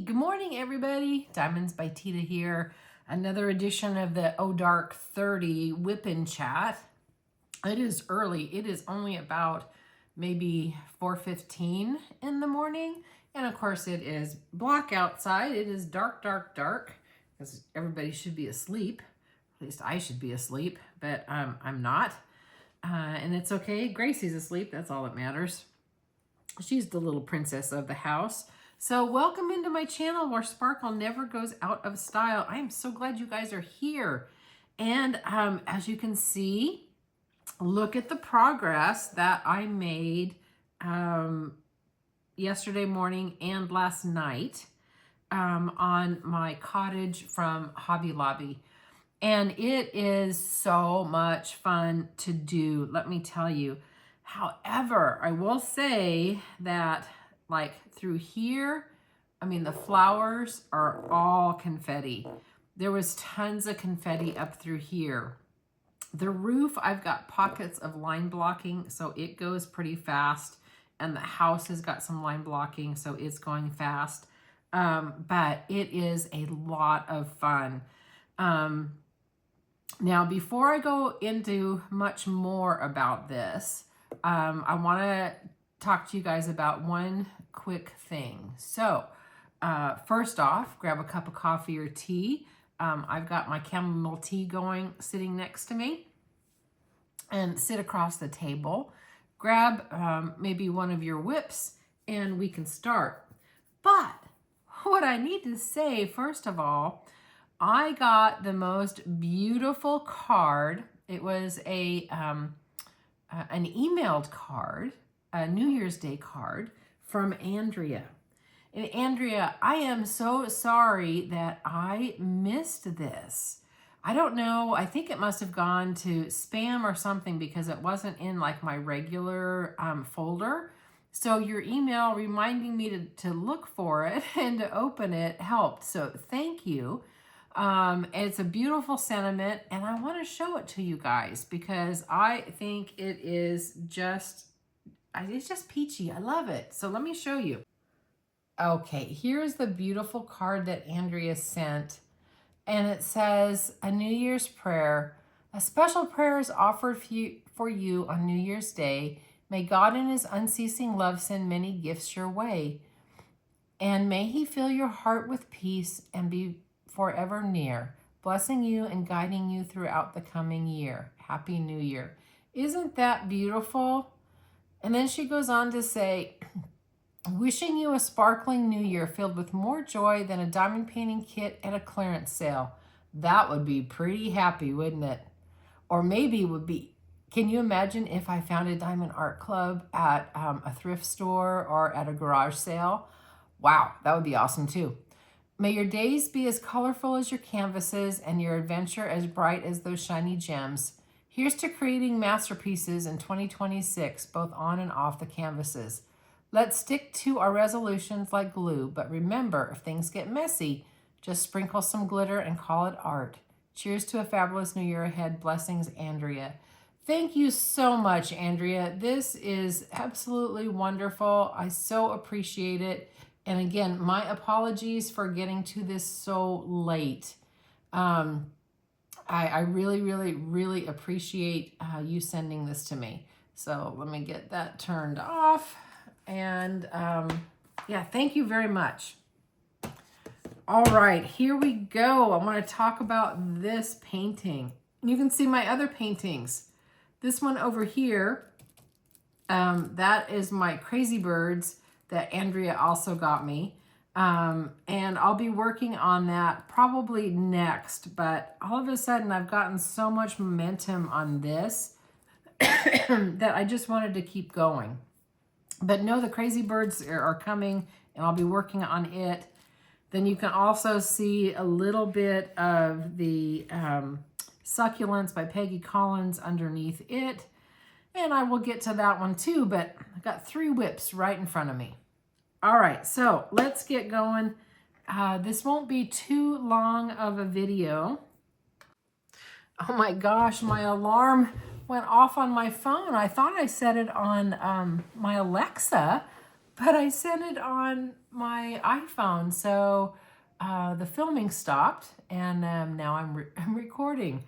Good morning, everybody. DiamondsByTeeda here. Another edition of the Oh Dark 30 Whip-In Chat. It is early. It is only about maybe 4:15 in the morning. And of course, it is black outside. It is dark, dark, dark, because everybody should be asleep. At least I should be asleep, but I'm not. And it's okay. Gracie's asleep. That's all that matters. She's the little princess of the house. So welcome into my channel where sparkle never goes out of style. I am so glad you guys are here. And as you can see, look at the progress that I made yesterday morning and last night on my cottage from Hobby Lobby. And it is so much fun to do, let me tell you. However, I will say that like through here, I mean, the flowers are all confetti. There was tons of confetti up through here. The roof, I've got pockets of line blocking, so it goes pretty fast. And the house has got some line blocking, so it's going fast. But it is a lot of fun. Now, before I go into much more about this, I want to talk to you guys about one quick thing. So, first off, grab a cup of coffee or tea. I've got my chamomile tea going, sitting next to me. And sit across the table. Grab maybe one of your whips, and we can start. But what I need to say, first of all, I got the most beautiful card. It was an emailed card, a New Year's Day card from Andrea. And Andrea, I am so sorry that I missed this. I don't know, I think it must have gone to spam or something because it wasn't in like my regular folder. So your email reminding me to look for it and to open it helped. So thank you. It's a beautiful sentiment, and I want to show it to you guys because I think it's just peachy. I love it. So let me show you. Okay, here's the beautiful card that Andrea sent, and it says, a New Year's prayer. A special prayer is offered for you on New Year's Day. May God in his unceasing love send many gifts your way, and may he fill your heart with peace and be forever near, blessing you and guiding you throughout the coming year. Happy New Year. Isn't that beautiful? And then she goes on to say, wishing you a sparkling new year filled with more joy than a diamond painting kit at a clearance sale. That would be pretty happy, wouldn't it? Or maybe it would be, can you imagine if I found a diamond art club at a thrift store or at a garage sale? Wow, that would be awesome too. May your days be as colorful as your canvases and your adventure as bright as those shiny gems. Here's to creating masterpieces in 2026, both on and off the canvases. Let's stick to our resolutions like glue, but remember, if things get messy, just sprinkle some glitter and call it art. Cheers to a fabulous new year ahead. Blessings, Andrea. Thank you so much, Andrea. This is absolutely wonderful. I so appreciate it. And again, my apologies for getting to this so late. I really, really, really appreciate you sending this to me. So let me get that turned off. And yeah, thank you very much. All right, here we go. I want to talk about this painting. You can see my other paintings. This one over here, that is my Crazy Birds that Andrea also got me. And I'll be working on that probably next, but all of a sudden I've gotten so much momentum on this that I just wanted to keep going. But no, the Crazy Birds are coming, and I'll be working on it. Then you can also see a little bit of the Succulents by Peggy Collins underneath it. And I will get to that one too, but I've got 3 whips right in front of me. All right, so let's get going. This won't be too long of a video. Oh my gosh, my alarm went off on my phone. I thought I set it on my Alexa, but I sent it on my iPhone, so the filming stopped, and now I'm recording.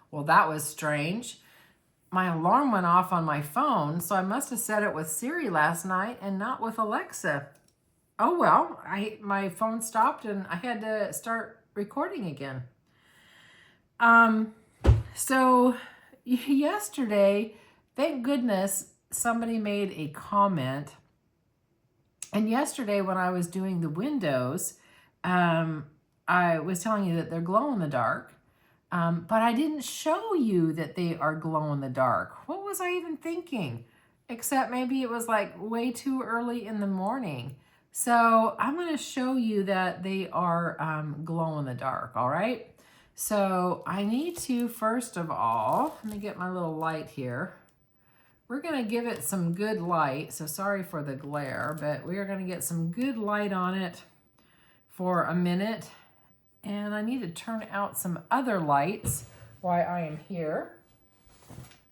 Well, that was strange. My alarm went off on my phone, so I must have set it with Siri last night and not with Alexa. Oh well, my phone stopped and I had to start recording again. So yesterday, thank goodness somebody made a comment. And yesterday when I was doing the windows, I was telling you that they're glow in the dark. But I didn't show you that they are glow in the dark. What was I even thinking? Except maybe it was like way too early in the morning. So I'm going to show you that they are glow in the dark, all right? So I need to, first of all, let me get my little light here. We're going to give it some good light. So sorry for the glare, but we are going to get some good light on it for a minute. And I need to turn out some other lights while I am here.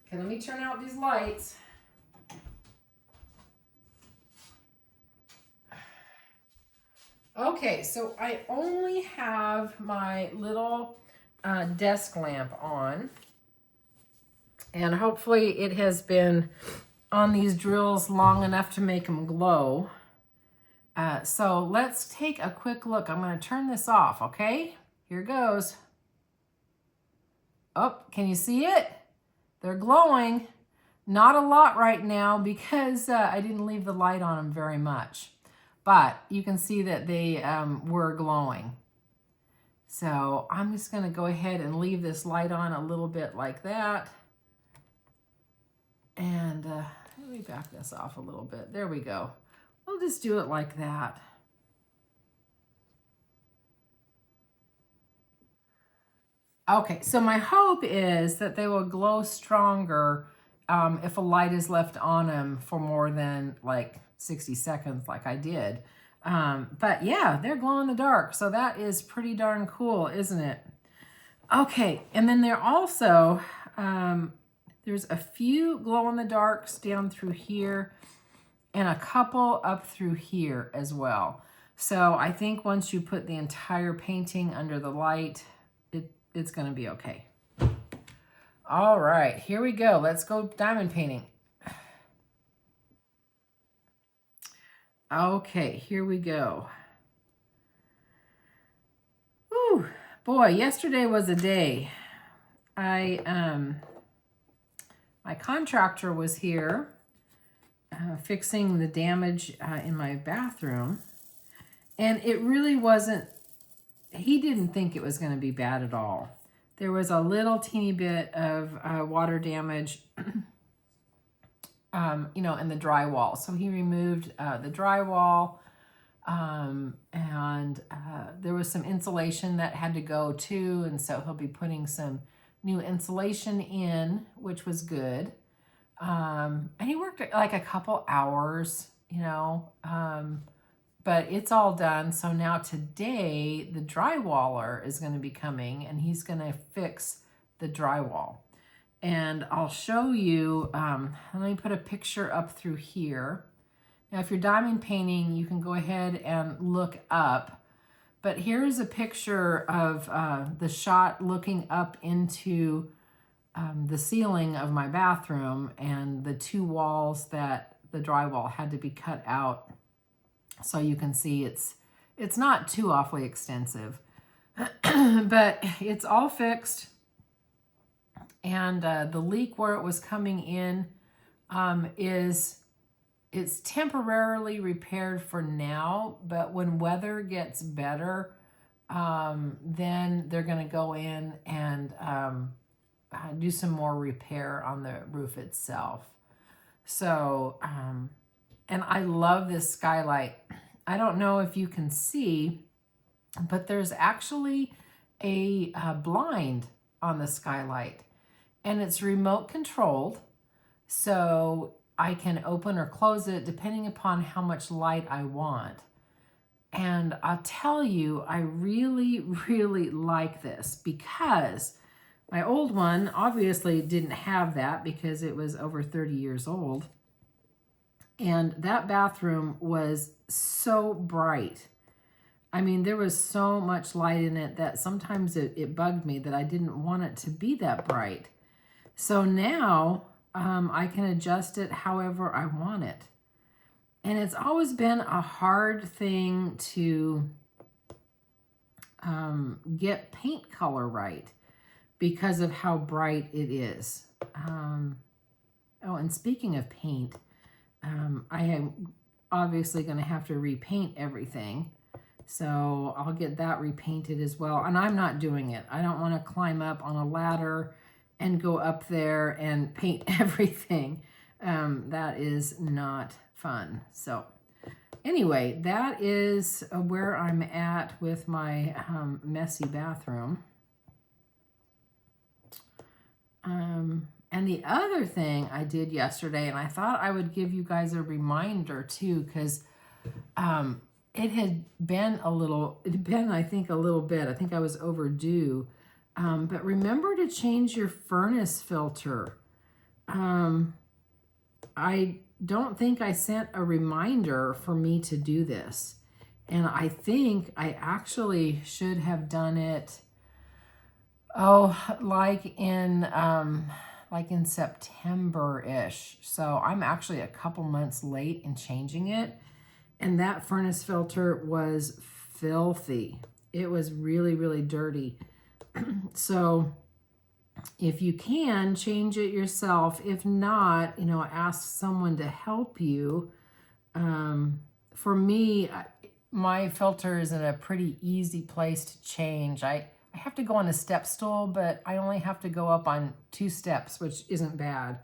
Okay, let me turn out these lights. Okay, so I only have my little desk lamp on. And hopefully it has been on these drills long enough to make them glow. So let's take a quick look. I'm going to turn this off, okay? Here goes. Oh, can you see it? They're glowing. Not a lot right now because I didn't leave the light on them very much. But you can see that they were glowing. So I'm just going to go ahead and leave this light on a little bit like that. And let me back this off a little bit. There we go. We'll just do it like that. Okay, so my hope is that they will glow stronger if a light is left on them for more than like 60 seconds like I did. But yeah, they're glow in the dark. So that is pretty darn cool, isn't it? Okay, and then there also, there's a few glow in the darks down through here and a couple up through here as well. So I think once you put the entire painting under the light, it's going to be okay. All right, here we go. Let's go diamond painting. Okay, here we go. Whew, boy, yesterday was a day. My contractor was here fixing the damage in my bathroom, and it really wasn't, he didn't think it was going to be bad at all. There was a little teeny bit of water damage, you know, in the drywall. So he removed the drywall, and there was some insulation that had to go too, and so he'll be putting some new insulation in, which was good. And he worked like a couple hours, you know, but it's all done. So now today, the drywaller is going to be coming and he's going to fix the drywall. And I'll show you, let me put a picture up through here. Now, if you're diamond painting, you can go ahead and look up. But here's a picture of the shot looking up into the ceiling of my bathroom and the two walls that the drywall had to be cut out. So you can see it's not too awfully extensive, but it's all fixed. And the leak where it was coming in it's temporarily repaired for now, but when weather gets better, then they're going to go in and do some more repair on the roof itself. So, and I love this skylight. I don't know if you can see, but there's actually a blind on the skylight, and it's remote controlled. So I can open or close it depending upon how much light I want. And I'll tell you, I really, really like this because My old one obviously didn't have that because it was over 30 years old. And that bathroom was so bright. I mean, there was so much light in it that sometimes it bugged me that I didn't want it to be that bright. So now I can adjust it however I want it. And it's always been a hard thing to get paint color right because of how bright it is. Oh, and speaking of paint, I am obviously going to have to repaint everything. So I'll get that repainted as well. And I'm not doing it. I don't want to climb up on a ladder and go up there and paint everything. That is not fun. So anyway, that is where I'm at with my messy bathroom. And the other thing I did yesterday, and I thought I would give you guys a reminder too, because it had been I think a little bit. I think I was overdue. But remember to change your furnace filter. I don't think I sent a reminder for me to do this. And I think I actually should have done it, like in September-ish. So I'm actually a couple months late in changing it. And that furnace filter was filthy. It was really, really dirty. So if you can, change it yourself. If not, ask someone to help you. For me, my filter is in a pretty easy place to change. I have to go on a step stool, but I only have to go up on 2 steps, which isn't bad.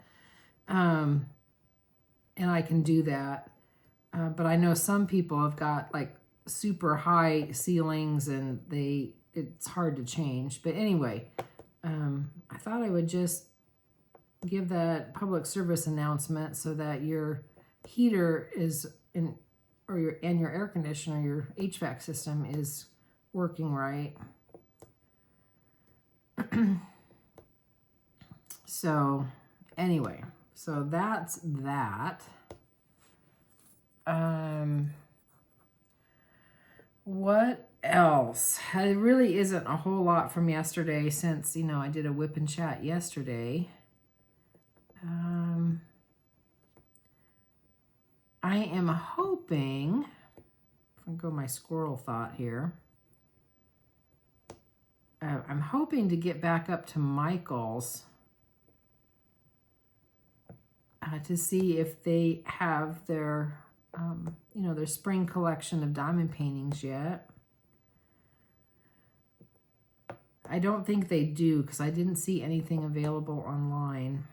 And I can do that. But I know some people have got like super high ceilings and it's hard to change. But anyway, I thought I would just give that public service announcement so that your heater is and your air conditioner, your HVAC system is working right. So anyway, so that's that. What else? It really isn't a whole lot from yesterday since, I did a whip and chat yesterday. I am hoping, if I go my squirrel thought here, I'm hoping to get back up to Michael's to see if they have their, their spring collection of diamond paintings yet. I don't think they do because I didn't see anything available online.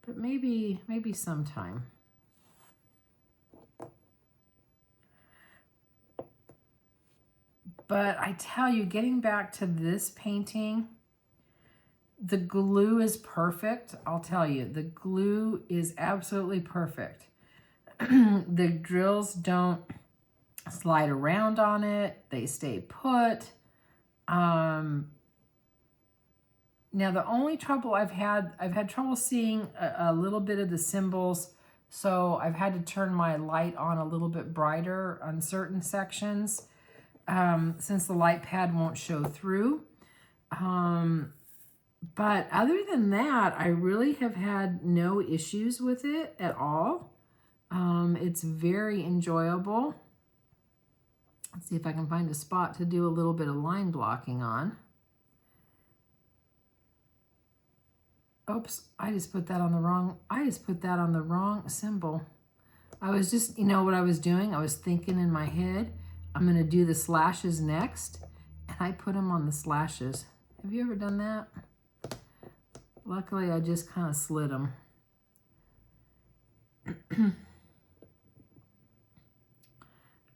But maybe sometime. But I tell you, getting back to this painting, the glue is perfect. I'll tell you, the glue is absolutely perfect. The drills don't slide around on it. They stay put. Now the only trouble I've had trouble seeing a little bit of the symbols. So I've had to turn my light on a little bit brighter on certain sections. Since the light pad won't show through. But other than that, I really have had no issues with it at all. It's very enjoyable. Let's see if I can find a spot to do a little bit of line blocking on. Oops, I just put that on the wrong symbol. I was just, what I was doing? I was thinking in my head, I'm going to do the slashes next, and I put them on the slashes. Have you ever done that? Luckily, I just kind of slid them.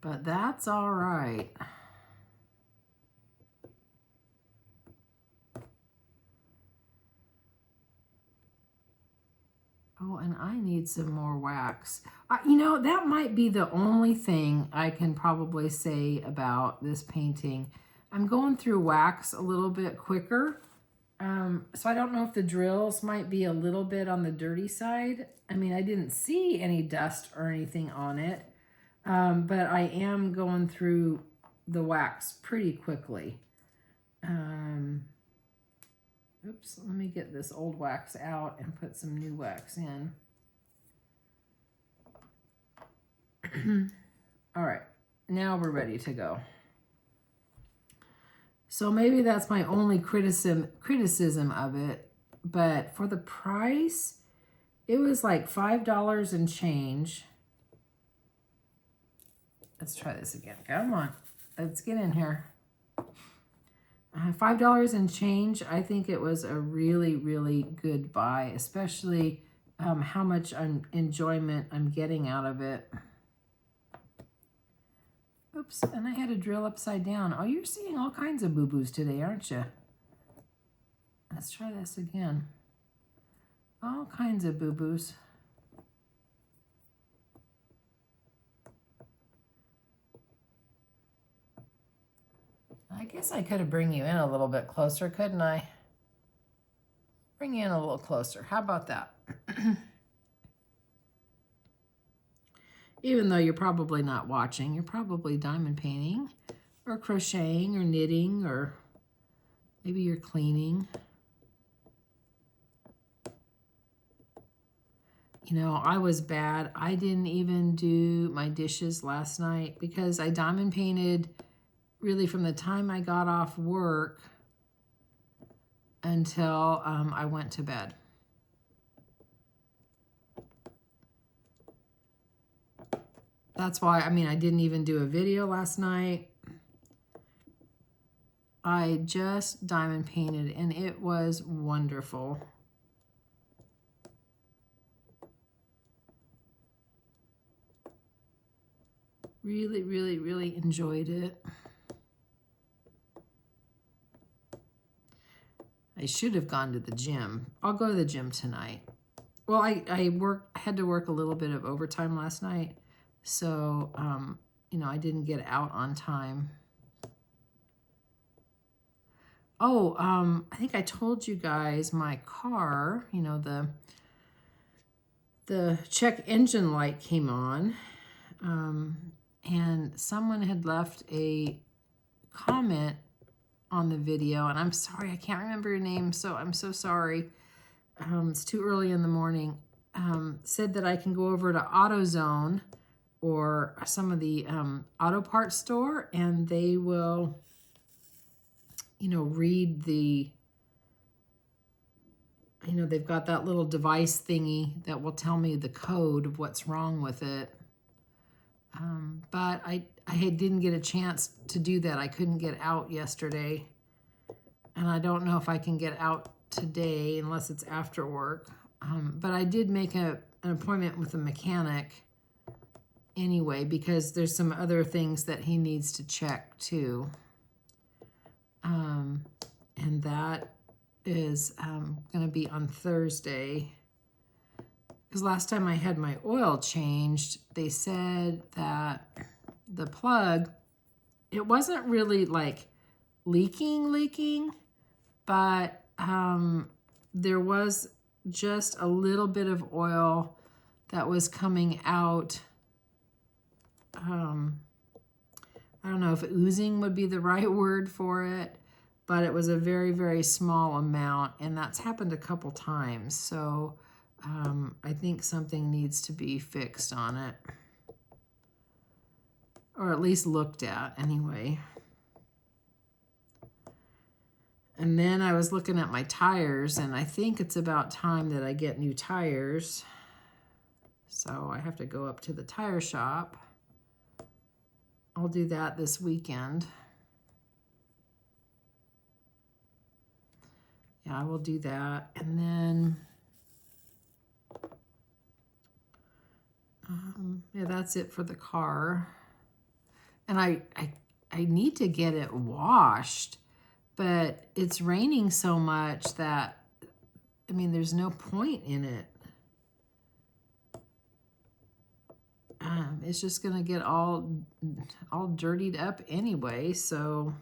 But that's all right. Oh, and I need some more wax. That might be the only thing I can probably say about this painting. I'm going through wax a little bit quicker. So I don't know if the drills might be a little bit on the dirty side. I mean, I didn't see any dust or anything on it, but I am going through the wax pretty quickly. Oops, let me get this old wax out and put some new wax in. All right, now we're ready to go. So maybe that's my only criticism of it, but for the price, it was like $5 and change. Let's try this again. Come on, let's get in here. $5 and change. I think it was a really, really good buy, especially how much enjoyment I'm getting out of it. Oops, and I had to drill upside down. Oh, you're seeing all kinds of boo-boos today, aren't you? Let's try this again. All kinds of boo-boos. I guess I could have bring you in a little bit closer, couldn't I? Bring you in a little closer. How about that? Even though you're probably not watching, you're probably diamond painting or crocheting or knitting, or maybe you're cleaning. You know, I was bad. I didn't even do my dishes last night because I diamond painted really from the time I got off work until I went to bed. That's why, I mean, I didn't even do a video last night. I just diamond painted and it was wonderful. Really, really, really enjoyed it. I should have gone to the gym. I'll go to the gym tonight. Well, I had to work a little bit of overtime last night. So, you know, I didn't get out on time. Oh, I think I told you guys my car, you know, the check engine light came on, and someone had left a comment on the video, and I'm sorry, I can't remember your name, so I'm so sorry. It's too early in the morning. Said that I can go over to AutoZone or some of the auto parts store, and they will, you know, read the, you know, they've got that little device thingy that will tell me the code of what's wrong with it. But I didn't get a chance to do that. I couldn't get out yesterday, and I don't know if I can get out today unless it's after work. But I did make an appointment with a mechanic anyway, because there's some other things that he needs to check too. And that is going to be on Thursday. Because last time I had my oil changed, they said that the plug, it wasn't really like leaking, but there was just a little bit of oil that was coming out. I don't know if oozing would be the right word for it, but it was a very, very small amount, and that's happened a couple times. So I think something needs to be fixed on it, or at least looked at anyway. And then I was looking at my tires, and I think it's about time that I get new tires. So I have to go up to the tire shop. I'll do that this weekend. Yeah, I will do that. And then, yeah, that's it for the car. And I need to get it washed, but it's raining so much that, I mean, there's no point in it. It's just gonna get all dirtied up anyway, so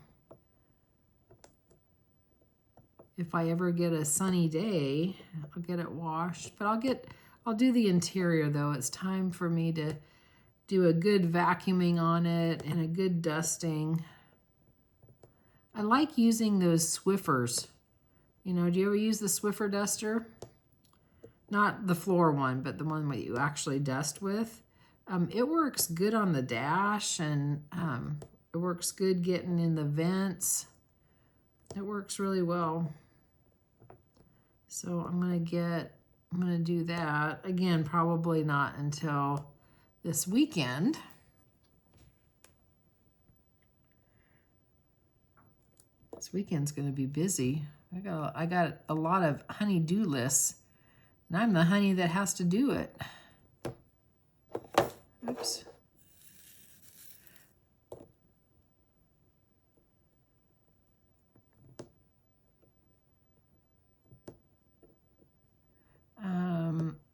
if I ever get a sunny day, I'll get it washed. But I'll do the interior though. It's time for me to do a good vacuuming on it and a good dusting. I like using those Swiffers. You know, do you ever use the Swiffer duster? Not the floor one, but the one that you actually dust with. It works good on the dash, and it works good getting in the vents. It works really well. So I'm gonna do that. Again, probably not until this weekend. This weekend's gonna be busy. I got a lot of honey-do lists, and I'm the honey that has to do it. Oops.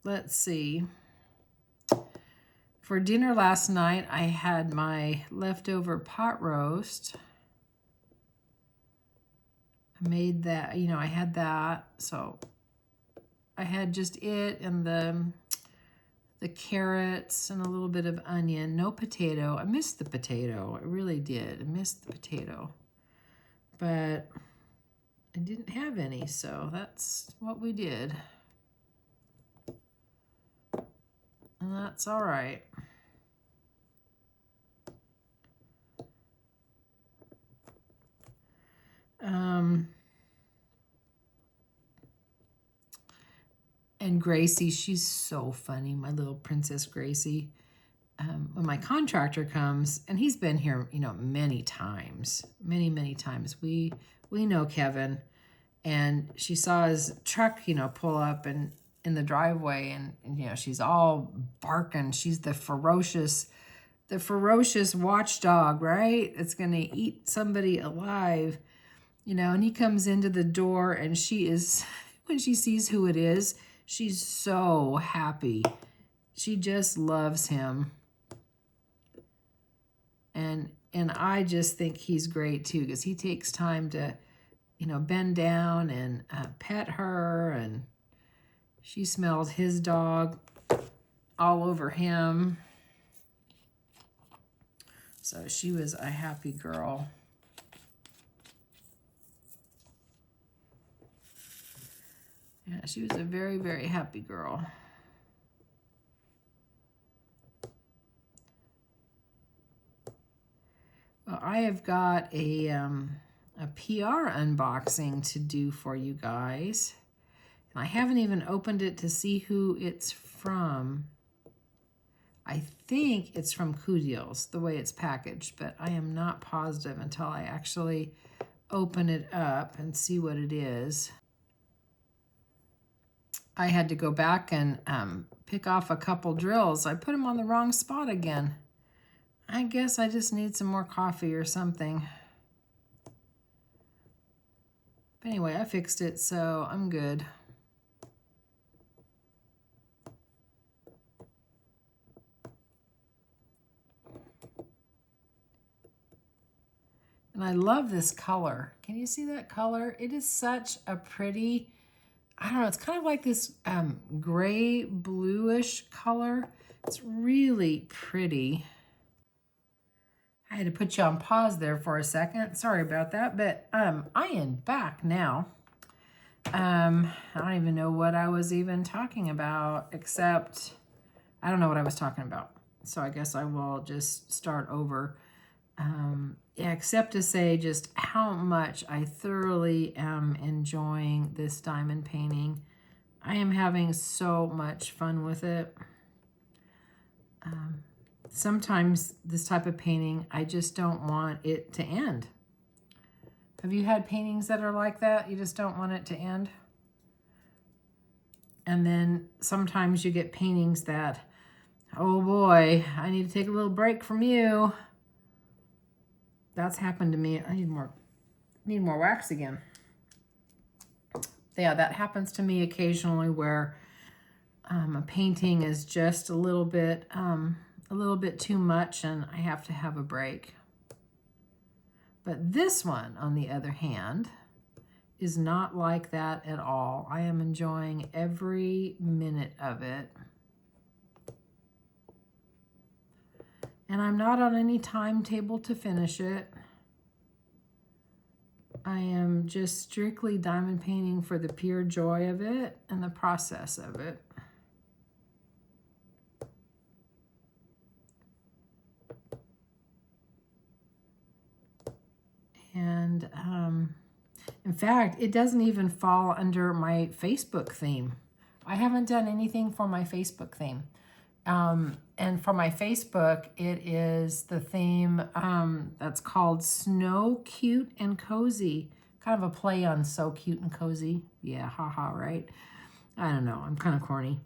Let's see. For dinner last night, I had my leftover pot roast. I made that, you know, I had that. So I had just it and the carrots and a little bit of onion. No potato. I missed the potato. I really did. I missed the potato. But I didn't have any, so that's what we did. And that's all right. And Gracie, she's so funny, my little Princess Gracie. When my contractor comes, and he's been here, you know, many times, many times. We know Kevin, and she saw his truck, you know, pull up and in the driveway, and you know, she's all barking. She's the ferocious watchdog, right? It's gonna eat somebody alive, you know. And he comes into the door, and she is, when she sees who it is, she's so happy. She just loves him. And I just think he's great too, because he takes time to, you know, bend down and pet her, and she smelled his dog all over him. So she was a happy girl. Yeah, she was a very, very happy girl. Well, I have got a PR unboxing to do for you guys. And I haven't even opened it to see who it's from. I think it's from Kudiels, the way it's packaged, but I am not positive until I actually open it up and see what it is. I had to go back and pick off a couple drills. I put them on the wrong spot again. I guess I just need some more coffee or something. But anyway, I fixed it, so I'm good. And I love this color. Can you see that color? It is such a pretty, I don't know, it's kind of like this gray bluish color. It's really pretty. I had to put you on pause there for a second. Sorry about that, but I am back now. I don't even know what I was even talking about, except I don't know what I was talking about. So I guess I will just start over. Yeah, except to say just how much I thoroughly am enjoying this diamond painting. I am having so much fun with it. Sometimes this type of painting, I just don't want it to end. Have you had paintings that are like that? You just don't want it to end? And then sometimes you get paintings that, oh boy, I need to take a little break from you. That's happened to me. I need more wax again. Yeah, that happens to me occasionally, where a painting is just a little bit too much and I have to have a break. But this one, on the other hand, is not like that at all. I am enjoying every minute of it. And I'm not on any timetable to finish it. I am just strictly diamond painting for the pure joy of it and the process of it. And in fact, it doesn't even fall under my Facebook theme. I haven't done anything for my Facebook theme. And for my Facebook, it is the theme that's called Snow Cute and Cozy. Kind of a play on So Cute and Cozy. Yeah, haha, right? I don't know. I'm kind of corny.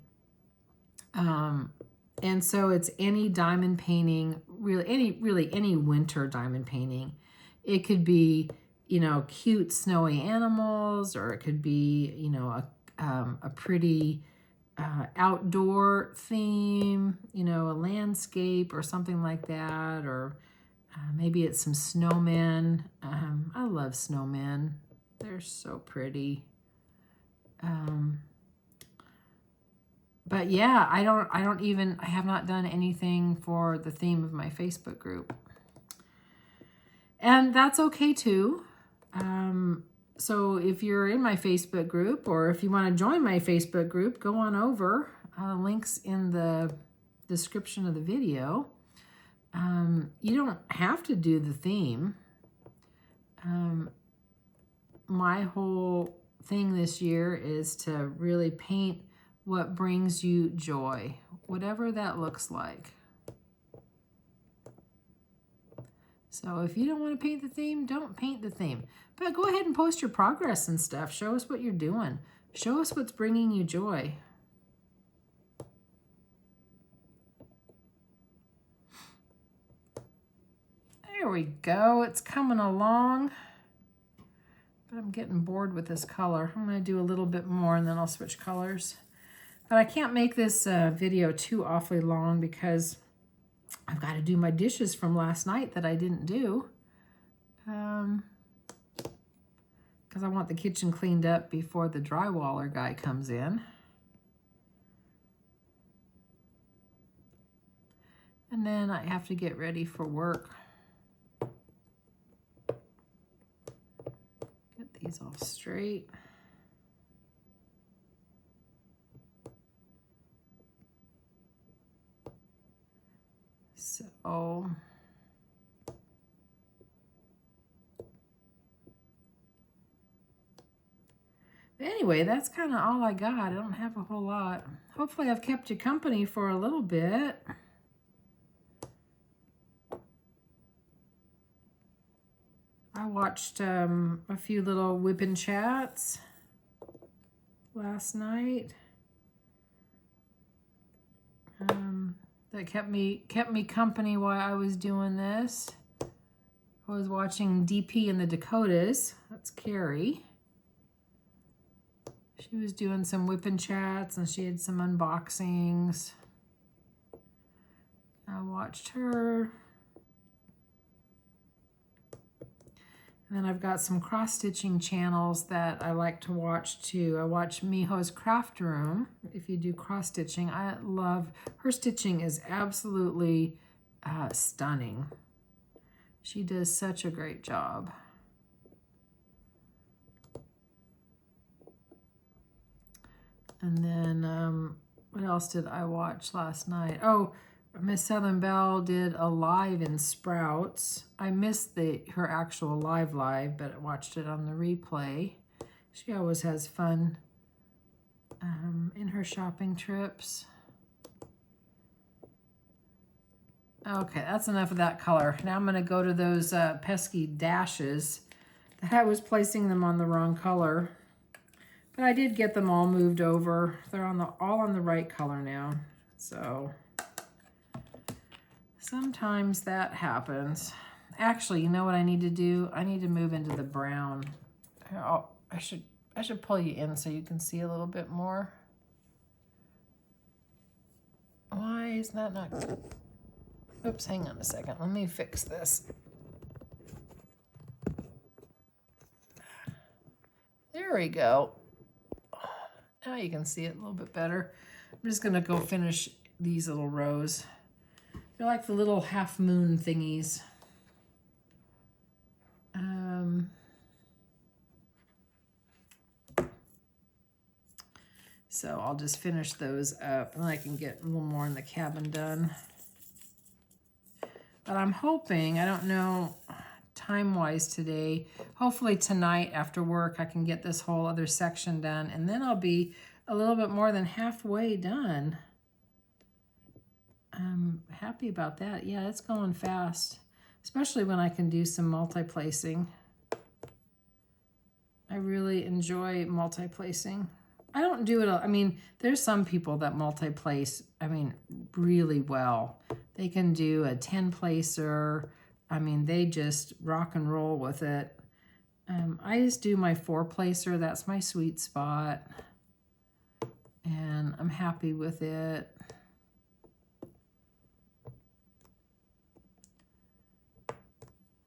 And so it's any diamond painting, really any winter diamond painting. It could be, you know, cute snowy animals, or it could be, you know, a pretty outdoor theme, you know, a landscape or something like that, or maybe it's some snowmen. I love snowmen. They're so pretty. But yeah, I have not done anything for the theme of my Facebook group. And that's okay too. So if you're in my Facebook group, or if you want to join my Facebook group, go on over. Links in the description of the video. You don't have to do the theme. My whole thing this year is to really paint what brings you joy, whatever that looks like. So if you don't want to paint the theme, don't paint the theme. But go ahead and post your progress and stuff. Show us what you're doing. Show us what's bringing you joy. There we go. It's coming along. But I'm getting bored with this color. I'm going to do a little bit more and then I'll switch colors. But I can't make this video too awfully long because I've got to do my dishes from last night that I didn't do. Because I want the kitchen cleaned up before the drywaller guy comes in. And then I have to get ready for work. Get these all straight. So anyway, that's kind of all I got. I don't have a whole lot. Hopefully I've kept you company for a little bit. I watched a few little WIP and chats last night. That kept me company while I was doing this. I was watching DP in the Dakotas. That's Carrie. She was doing some WIP and chats and she had some unboxings. I watched her. And then I've got some cross-stitching channels that I like to watch too. I watch Miho's Craft Room. If you do cross-stitching, I love her stitching is absolutely stunning. She does such a great job. And then what else did I watch last night? Oh, Miss Southern Belle did a live in Sprouts. I missed her actual live, but I watched it on the replay. She always has fun in her shopping trips. Okay, that's enough of that color. Now I'm going to go to those pesky dashes. I was placing them on the wrong color, but I did get them all moved over. They're all on the right color now. So sometimes that happens. Actually, you know what I need to do? I need to move into the brown. I should pull you in so you can see a little bit more. Why is that not good? Oops, hang on a second. Let me fix this. There we go. Now you can see it a little bit better. I'm just gonna go finish these little rows. They're like the little half moon thingies. So I'll just finish those up and I can get a little more in the cabin done. But I'm hoping, I don't know time-wise today, hopefully tonight after work I can get this whole other section done and then I'll be a little bit more than halfway done. I'm happy about that. Yeah, it's going fast, especially when I can do some multi-placing. I really enjoy multi-placing. I don't do it, I mean, there's some people that multi-place, I mean, really well. They can do a 10-placer. I mean, they just rock and roll with it. I just do my 4-placer. That's my sweet spot. And I'm happy with it.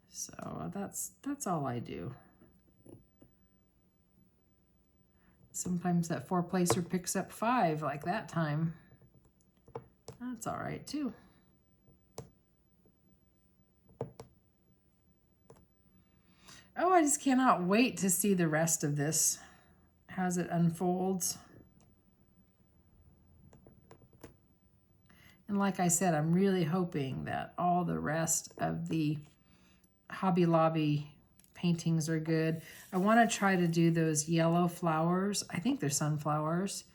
So that's all I do. Sometimes that 4-placer picks up 5 like that time. That's all right too. Oh, I just cannot wait to see the rest of this as it unfolds. And like I said, I'm really hoping that all the rest of the Hobby Lobby paintings are good. I want to try to do those yellow flowers. I think they're sunflowers.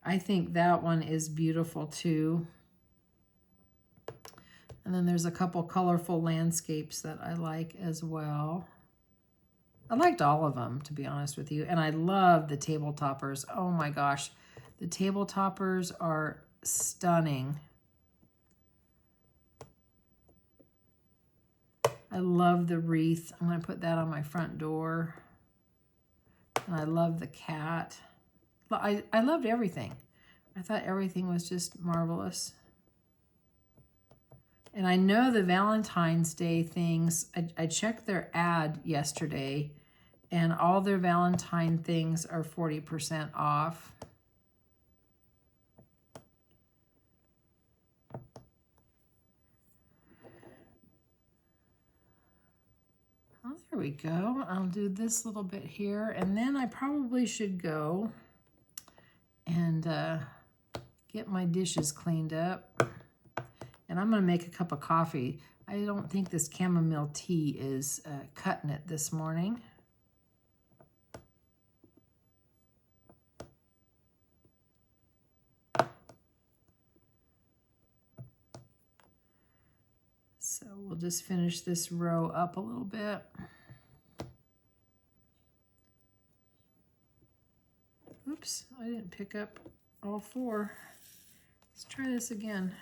I think that one is beautiful too. And then there's a couple colorful landscapes that I like as well. I liked all of them, to be honest with you. And I love the table toppers. Oh my gosh. The table toppers are stunning. I love the wreath. I'm going to put that on my front door. And I love the cat. I loved everything. I thought everything was just marvelous. And I know the Valentine's Day things, I checked their ad yesterday, and all their Valentine things are 40% off. Oh, there we go. I'll do this little bit here, and then I probably should go and get my dishes cleaned up. And I'm going to make a cup of coffee. I don't think this chamomile tea is cutting it this morning. So we'll just finish this row up a little bit. Oops, I didn't pick up all 4. Let's try this again.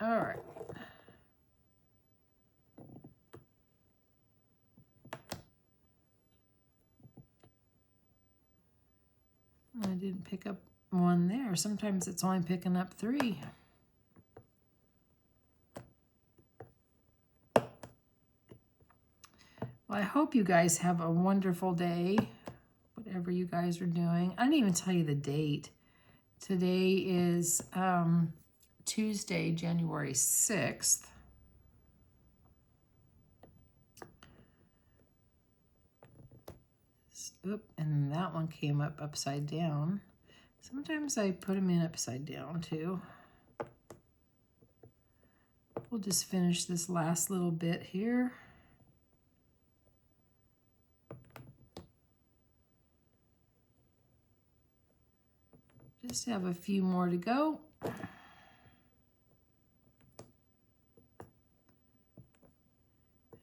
All right. I didn't pick up 1 there. Sometimes it's only picking up 3. Well, I hope you guys have a wonderful day, whatever you guys are doing. I didn't even tell you the date. Today is Tuesday, January 6th. Oop, and that one came up upside down. Sometimes I put them in upside down too. We'll just finish this last little bit here. Just have a few more to go.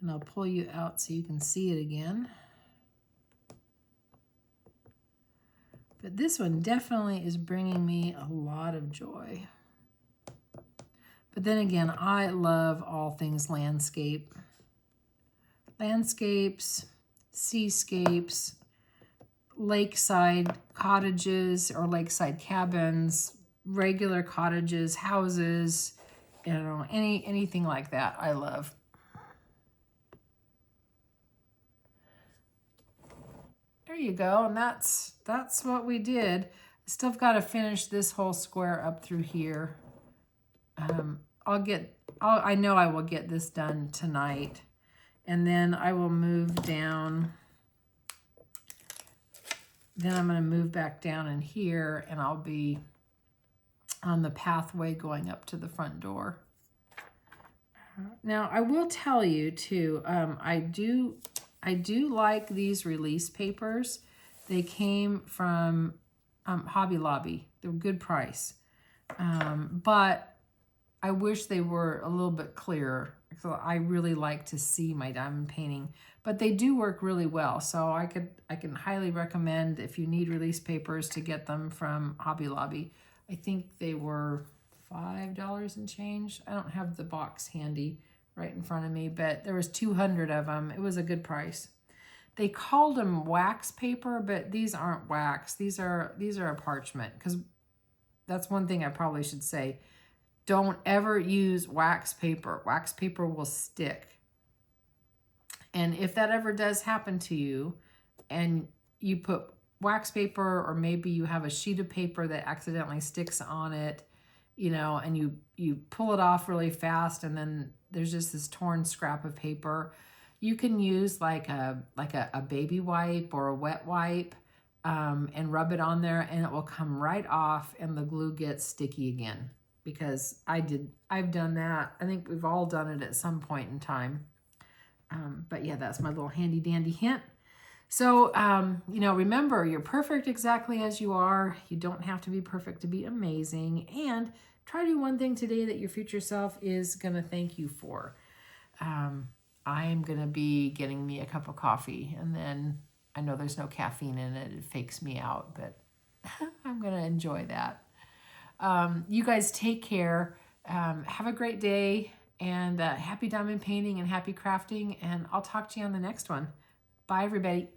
And I'll pull you out so you can see it again. But this one definitely is bringing me a lot of joy. But then again, I love all things landscape. Landscapes, seascapes, lakeside cottages or lakeside cabins, regular cottages, houses, you know, anything like that I love. you go. And that's what we did. Still got to finish this whole square up through here. I know I will get this done tonight. And then I will move down. Then I'm going to move back down in here, and I'll be on the pathway going up to the front door. Now, I will tell you too, I do like these release papers. They came from Hobby Lobby. They're a good price. But I wish they were a little bit clearer. So I really like to see my diamond painting, but they do work really well. So I can highly recommend, if you need release papers, to get them from Hobby Lobby. I think they were $5 and change. I don't have the box handy right in front of me, but there was 200 of them. It was a good price. They called them wax paper, but these aren't wax. These are a parchment, because that's one thing I probably should say. Don't ever use wax paper. Wax paper will stick. And if that ever does happen to you, and you put wax paper, or maybe you have a sheet of paper that accidentally sticks on it, you know, and you pull it off really fast, and then there's just this torn scrap of paper, you can use like a baby wipe or a wet wipe, and rub it on there, and it will come right off, and the glue gets sticky again. Because I've done that. I think we've all done it at some point in time. But yeah, that's my little handy dandy hint. So, you know, remember, you're perfect exactly as you are. You don't have to be perfect to be amazing. And try to do one thing today that your future self is going to thank you for. I am going to be getting me a cup of coffee. And then I know there's no caffeine in it. It fakes me out, but I'm going to enjoy that. You guys take care. Have a great day, and happy diamond painting and happy crafting. And I'll talk to you on the next one. Bye, everybody.